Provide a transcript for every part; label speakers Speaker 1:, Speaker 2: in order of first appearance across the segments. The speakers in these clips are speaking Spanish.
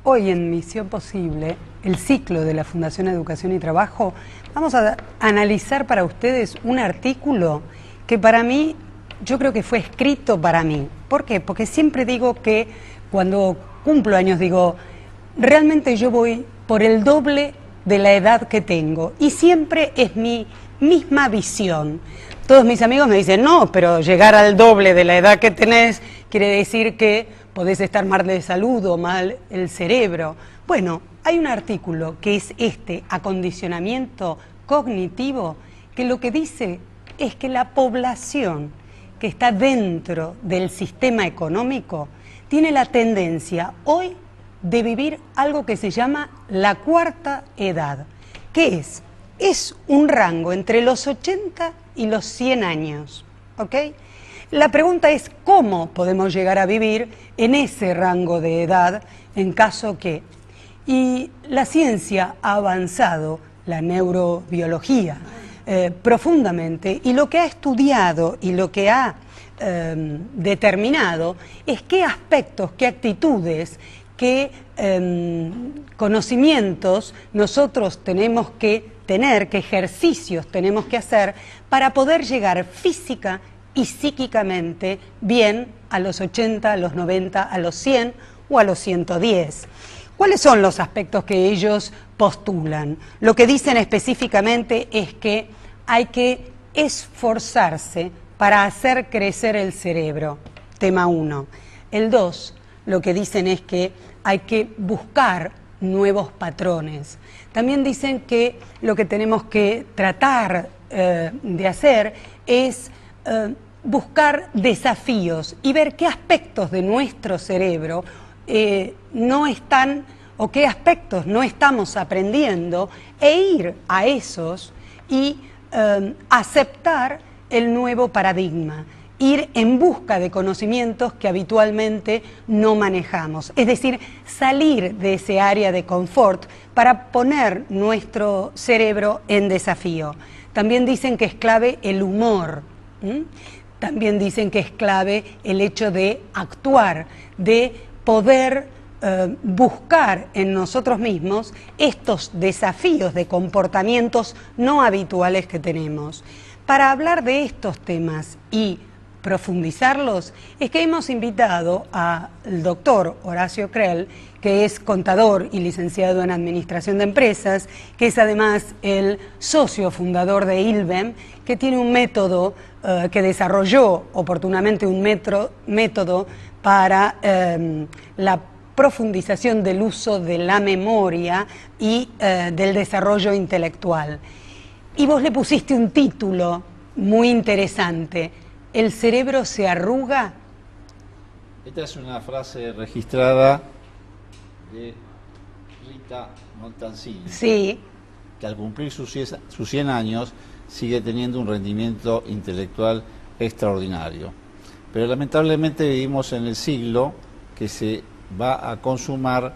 Speaker 1: Hoy en Misión Posible, el ciclo de la Fundación Educación y Trabajo, vamos a analizar para ustedes un artículo que para mí, yo creo que fue escrito para mí. ¿Por qué? Porque siempre digo que cuando cumplo años digo, realmente yo voy por el doble de la edad que tengo y siempre es mi misma visión. Todos mis amigos me dicen, no, pero llegar al doble de la edad que tenés quiere decir que podés estar mal de salud o mal el cerebro. Bueno, hay un artículo que es este acondicionamiento cognitivo que lo que dice es que la población que está dentro del sistema económico tiene la tendencia hoy de vivir algo que se llama la cuarta edad. ¿Qué es? Es un rango entre los 80 y los 100 años, ¿ok? La pregunta es cómo podemos llegar a vivir en ese rango de edad en caso que... Y la ciencia ha avanzado, la neurobiología, profundamente, y lo que ha estudiado y lo que ha determinado es qué aspectos, qué actitudes, qué conocimientos nosotros tenemos que tener, qué ejercicios tenemos que hacer para poder llegar física y psíquicamente bien a los 80, a los 90, a los 100 o a los 110. ¿Cuáles son los aspectos que ellos postulan? Lo que dicen específicamente es que hay que esforzarse para hacer crecer el cerebro, tema 1. El 2, lo que dicen es que hay que buscar nuevos patrones. También dicen que lo que tenemos que tratar de hacer es buscar desafíos y ver qué aspectos de nuestro cerebro no están o qué aspectos no estamos aprendiendo e ir a esos y aceptar el nuevo paradigma, ir en busca de conocimientos que habitualmente no manejamos, es decir, salir de ese área de confort para poner nuestro cerebro en desafío. También dicen que es clave el humor, también dicen que es clave el hecho de actuar, de poder buscar en nosotros mismos estos desafíos de comportamientos no habituales que tenemos. Para hablar de estos temas y profundizarlos, es que hemos invitado al doctor Horacio Krell, que es contador y licenciado en Administración de Empresas, que es además el socio fundador de ILBEM, que tiene un método que desarrolló oportunamente un método para la profundización del uso de la memoria y del desarrollo intelectual. Y vos le pusiste un título muy interesante, ¿el cerebro se arruga?
Speaker 2: Esta es una frase registrada de Rita Montalcini,
Speaker 1: sí,
Speaker 2: que al cumplir sus 100 años sigue teniendo un rendimiento intelectual extraordinario. Pero lamentablemente vivimos en el siglo que se va a consumar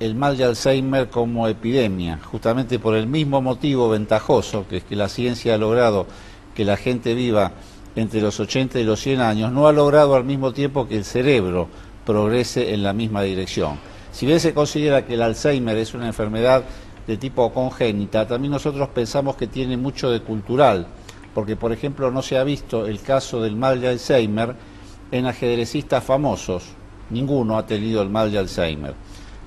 Speaker 2: el mal de Alzheimer como epidemia, justamente por el mismo motivo ventajoso, que es que la ciencia ha logrado que la gente viva entre los 80 y los 100 años, no ha logrado al mismo tiempo que el cerebro progrese en la misma dirección. Si bien se considera que el Alzheimer es una enfermedad de tipo congénita, también nosotros pensamos que tiene mucho de cultural, porque por ejemplo no se ha visto el caso del mal de Alzheimer en ajedrecistas famosos, ninguno ha tenido el mal de Alzheimer.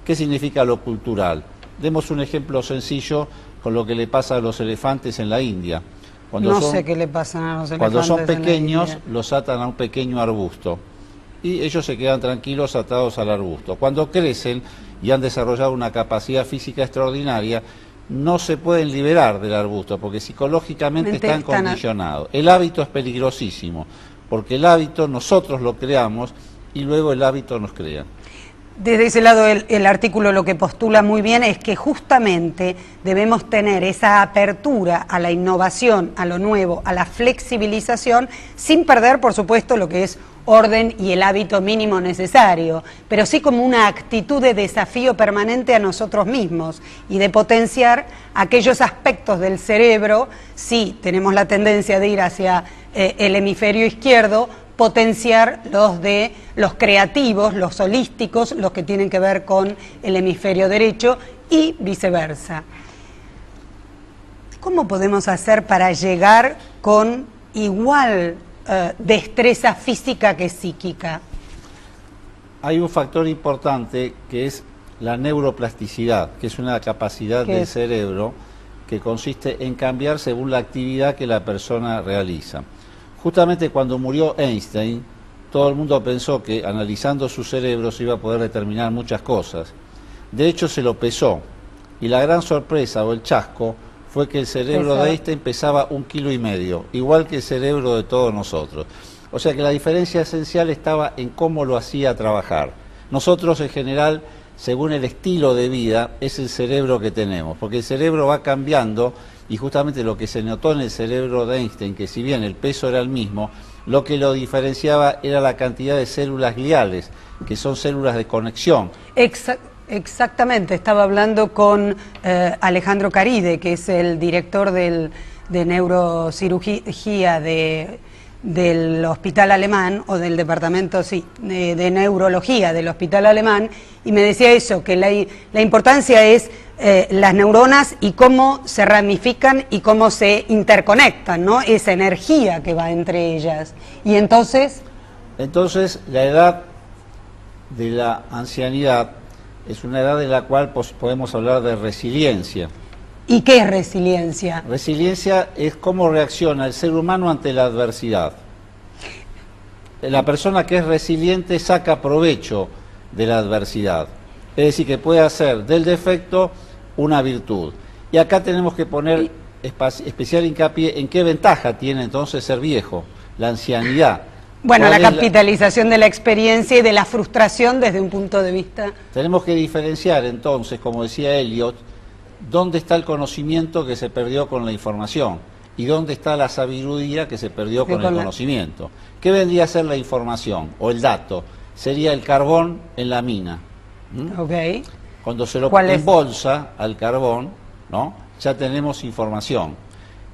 Speaker 2: ¿Qué significa lo cultural? Demos un ejemplo sencillo con lo que le pasa a los elefantes en la India.
Speaker 1: No sé qué le pasa a los elefantes.
Speaker 2: Cuando son pequeños, los atan a un pequeño arbusto y ellos se quedan tranquilos atados al arbusto. Cuando crecen y han desarrollado una capacidad física extraordinaria, no se pueden liberar del arbusto porque psicológicamente están condicionados. El hábito es peligrosísimo porque el hábito nosotros lo creamos y luego el hábito nos crea.
Speaker 1: Desde ese lado el artículo lo que postula muy bien es que justamente debemos tener esa apertura a la innovación, a lo nuevo, a la flexibilización, sin perder, por supuesto, lo que es orden y el hábito mínimo necesario, pero sí como una actitud de desafío permanente a nosotros mismos y de potenciar aquellos aspectos del cerebro, si tenemos la tendencia de ir hacia el hemisferio izquierdo, potenciar los de los creativos, los holísticos, los que tienen que ver con el hemisferio derecho y viceversa. ¿Cómo podemos hacer para llegar con igual destreza física que psíquica?
Speaker 2: Hay un factor importante que es la neuroplasticidad, que es una capacidad del cerebro que consiste en cambiar según la actividad que la persona realiza. Justamente cuando murió Einstein, todo el mundo pensó que analizando su cerebro se iba a poder determinar muchas cosas. De hecho, se lo pesó, y la gran sorpresa o el chasco fue que el cerebro de Einstein pesaba 1,5 kilos, igual que el cerebro de todos nosotros. O sea que la diferencia esencial estaba en cómo lo hacía trabajar. Nosotros en general, según el estilo de vida, es el cerebro que tenemos, porque el cerebro va cambiando y justamente lo que se notó en el cerebro de Einstein, que si bien el peso era el mismo, lo que lo diferenciaba era la cantidad de células gliales, que son células de conexión.
Speaker 1: Exactamente, estaba hablando con Alejandro Caride, que es el director de neurocirugía del Hospital Alemán, o del departamento de neurología del Hospital Alemán, y me decía eso, que la importancia es las neuronas y cómo se ramifican y cómo se interconectan, ¿no? Esa energía que va entre ellas. Y entonces
Speaker 2: la edad de la ancianidad es una edad en la cual podemos hablar de resiliencia.
Speaker 1: ¿Y qué es resiliencia?
Speaker 2: Resiliencia es cómo reacciona el ser humano ante la adversidad. La persona que es resiliente saca provecho de la adversidad. Es decir, que puede hacer del defecto una virtud. Y acá tenemos que poner especial hincapié en qué ventaja tiene entonces ser viejo, la ancianidad.
Speaker 1: Bueno, la capitalización de la experiencia y de la frustración desde un punto de vista...
Speaker 2: Tenemos que diferenciar entonces, como decía Eliot, dónde está el conocimiento que se perdió con la información y dónde está la sabiduría que se perdió con el conocimiento. ¿Qué vendría a ser la información o el dato? Sería el carbón en la mina.
Speaker 1: Okay.
Speaker 2: Cuando se lo embolsa al carbón, ¿no? Ya tenemos información.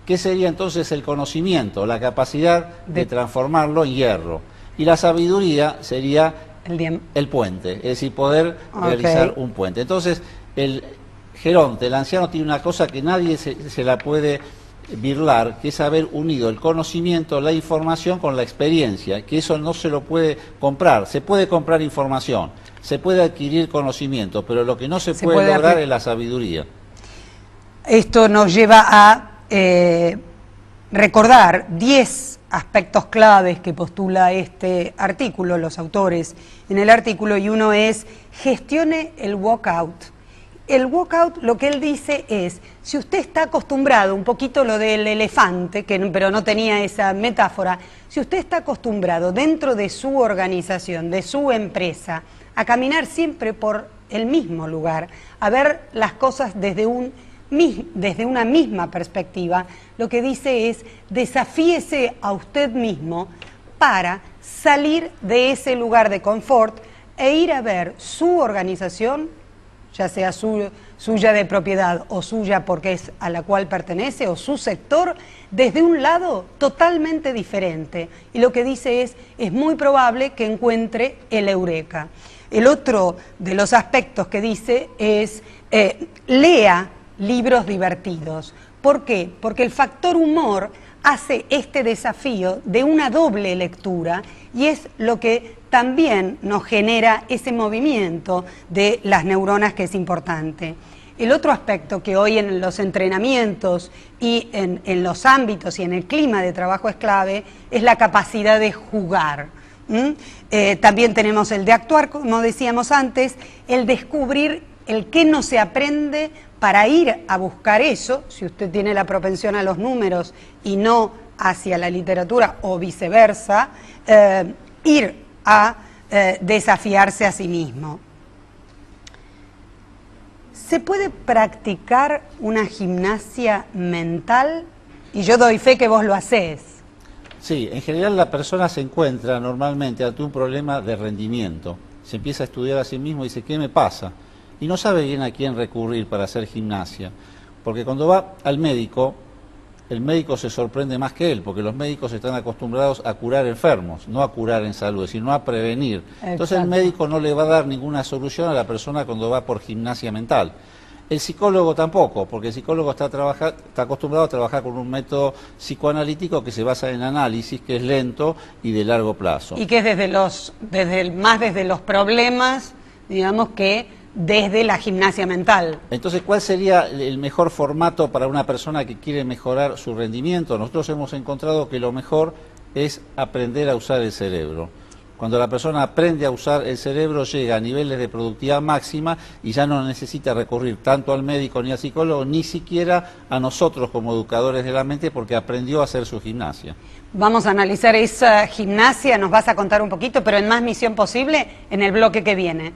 Speaker 2: ¿Qué sería entonces el conocimiento? La capacidad de transformarlo en hierro. Y la sabiduría sería el puente, es decir, poder realizar un puente. Entonces, el geronte, el anciano, tiene una cosa que nadie se la puede birlar, que es haber unido el conocimiento, la información con la experiencia, que eso no se lo puede comprar. Se puede comprar información, se puede adquirir conocimiento, pero lo que no se puede lograr es la sabiduría.
Speaker 1: Esto nos lleva a recordar 10 aspectos claves que postula este artículo, los autores en el artículo, y uno es: gestione el walkout. El walkout, lo que él dice es, si usted está acostumbrado, un poquito lo del elefante, pero no tenía esa metáfora, si usted está acostumbrado dentro de su organización, de su empresa, a caminar siempre por el mismo lugar, a ver las cosas desde una misma perspectiva, lo que dice es: desafíese a usted mismo para salir de ese lugar de confort e ir a ver su organización, ya sea suya de propiedad o suya porque es a la cual pertenece, o su sector, desde un lado totalmente diferente. Y lo que dice es muy probable que encuentre el eureka. El otro de los aspectos que dice es: lea libros divertidos. ¿Por qué? Porque el factor humor hace este desafío de una doble lectura y es lo que también nos genera ese movimiento de las neuronas, que es importante. El otro aspecto que hoy en los entrenamientos y en los ámbitos y en el clima de trabajo es clave es la capacidad de jugar. También tenemos el de actuar, como decíamos antes, el descubrir el que no se aprende para ir a buscar eso, si usted tiene la propensión a los números y no hacia la literatura o viceversa, ir a desafiarse a sí mismo. ¿Se puede practicar una gimnasia mental? Y yo doy fe que vos lo hacés.
Speaker 2: Sí, en general la persona se encuentra normalmente ante un problema de rendimiento. Se empieza a estudiar a sí mismo y dice: ¿qué me pasa? Y no sabe bien a quién recurrir para hacer gimnasia. Porque cuando va al médico, el médico se sorprende más que él, porque los médicos están acostumbrados a curar enfermos, no a curar en salud, sino a prevenir. Entonces el médico no le va a dar ninguna solución a la persona cuando va por gimnasia mental. El psicólogo tampoco, porque el psicólogo está acostumbrado a trabajar con un método psicoanalítico que se basa en análisis, que es lento y de largo plazo.
Speaker 1: Y que es desde los problemas, digamos, que desde la gimnasia mental.
Speaker 2: Entonces, ¿cuál sería el mejor formato para una persona que quiere mejorar su rendimiento? Nosotros hemos encontrado que lo mejor es aprender a usar el cerebro. Cuando la persona aprende a usar el cerebro, llega a niveles de productividad máxima y ya no necesita recurrir tanto al médico ni al psicólogo, ni siquiera a nosotros como educadores de la mente, porque aprendió a hacer su gimnasia.
Speaker 1: Vamos a analizar esa gimnasia, nos vas a contar un poquito, pero en Más Misión Posible, en el bloque que viene.